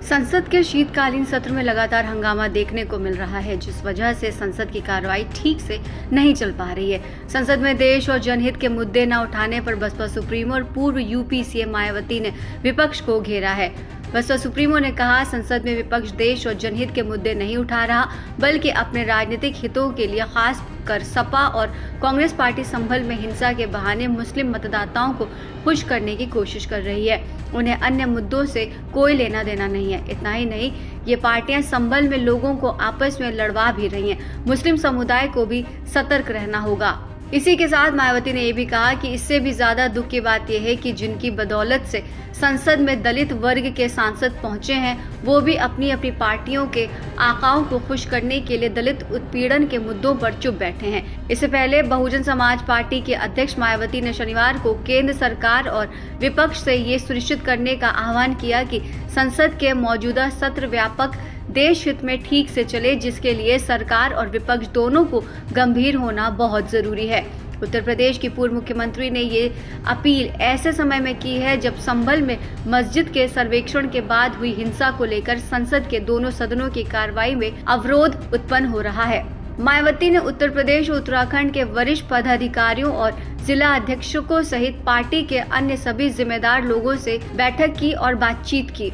संसद के शीतकालीन सत्र में लगातार हंगामा देखने को मिल रहा है, जिस वजह से संसद की कार्रवाई ठीक से नहीं चल पा रही है। संसद में देश और जनहित के मुद्दे न उठाने पर बसपा सुप्रीमो और पूर्व यूपी सीएम मायावती ने विपक्ष को घेरा है। बसपा सुप्रीमो ने कहा, संसद में विपक्ष देश और जनहित के मुद्दे नहीं उठा रहा, बल्कि अपने राजनीतिक हितों के लिए खास कर सपा और कांग्रेस पार्टी संभल में हिंसा के बहाने मुस्लिम मतदाताओं को खुश करने की कोशिश कर रही है। उन्हें अन्य मुद्दों से कोई लेना देना नहीं है। इतना ही नहीं, ये पार्टियां संभल में लोगों को आपस में लड़वा भी रही हैं। मुस्लिम समुदाय को भी सतर्क रहना होगा। इसी के साथ मायावती ने यह भी कहा कि इससे भी ज्यादा दुख की बात यह है कि जिनकी बदौलत से संसद में दलित वर्ग के सांसद पहुंचे हैं, वो भी अपनी अपनी पार्टियों के आकाओं को खुश करने के लिए दलित उत्पीड़न के मुद्दों पर चुप बैठे हैं। इससे पहले बहुजन समाज पार्टी के अध्यक्ष मायावती ने शनिवार को केंद्र सरकार और विपक्ष से ये सुनिश्चित करने का आह्वान किया कि संसद के मौजूदा सत्र व्यापक देश हित में ठीक से चले, जिसके लिए सरकार और विपक्ष दोनों को गंभीर होना बहुत जरूरी है। उत्तर प्रदेश की पूर्व मुख्यमंत्री ने ये अपील ऐसे समय में की है जब संभल में मस्जिद के सर्वेक्षण के बाद हुई हिंसा को लेकर संसद के दोनों सदनों की कार्रवाई में अवरोध उत्पन्न हो रहा है। मायावती ने उत्तर प्रदेश और उत्तराखंड के वरिष्ठ पदाधिकारियों और जिला अध्यक्षों सहित पार्टी के अन्य सभी जिम्मेदार लोगों से बैठक की और बातचीत की।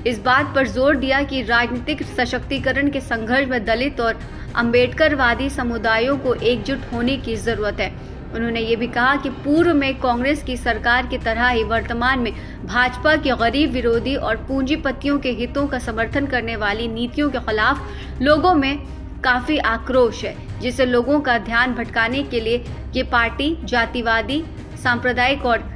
इस बात पर जोर दिया कि राजनीतिक सशक्तिकरण के संघर्ष में दलित और अम्बेडकरवादी समुदायों को एकजुट होने की जरूरत है। उन्होंने ये भी कहा कि पूर्व में कांग्रेस की सरकार की तरह ही वर्तमान में भाजपा की गरीब विरोधी और पूंजीपतियों के हितों का समर्थन करने वाली नीतियों के खिलाफ लोगों में काफी आक्रोश है, जिससे लोगों का ध्यान भटकाने के लिए ये पार्टी जातिवादी, सांप्रदायिक और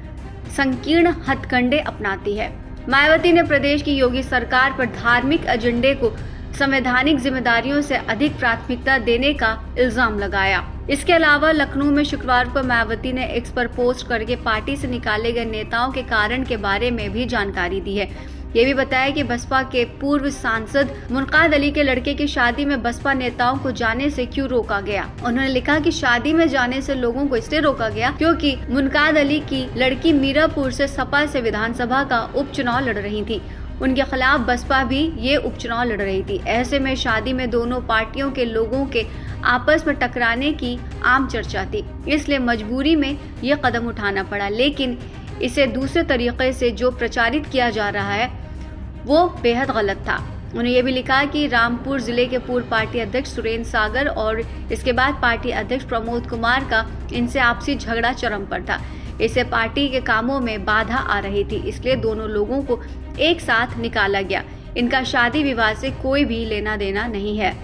संकीर्ण हथकंडे अपनाती है। मायावती ने प्रदेश की योगी सरकार पर धार्मिक एजेंडे को संवैधानिक जिम्मेदारियों से अधिक प्राथमिकता देने का इल्जाम लगाया। इसके अलावा लखनऊ में शुक्रवार को मायावती ने एक्स पर पोस्ट करके पार्टी से निकाले गए नेताओं के कारण के बारे में भी जानकारी दी है। ये भी बताया कि बसपा के पूर्व सांसद मुनकाद अली के लड़के की शादी में बसपा नेताओं को जाने से क्यों रोका गया। उन्होंने लिखा कि शादी में जाने से लोगों को इसलिए रोका गया क्योंकि मुनकाद अली की लड़की मीरापुर से सपा से विधानसभा का उपचुनाव लड़ रही थी। उनके खिलाफ बसपा भी ये उपचुनाव लड़ रही थी। ऐसे में शादी में दोनों पार्टियों के लोगों के आपस में टकराने की आम चर्चा थी, इसलिए मजबूरी में ये कदम उठाना पड़ा। लेकिन इसे दूसरे तरीके से जो प्रचारित किया जा रहा है वो बेहद गलत था। उन्होंने ये भी लिखा कि रामपुर जिले के पूर्व पार्टी अध्यक्ष सुरेंद्र सागर और इसके बाद पार्टी अध्यक्ष प्रमोद कुमार का इनसे आपसी झगड़ा चरम पर था। इससे पार्टी के कामों में बाधा आ रही थी, इसलिए दोनों लोगों को एक साथ निकाला गया। इनका शादी विवाह से कोई भी लेना देना नहीं है।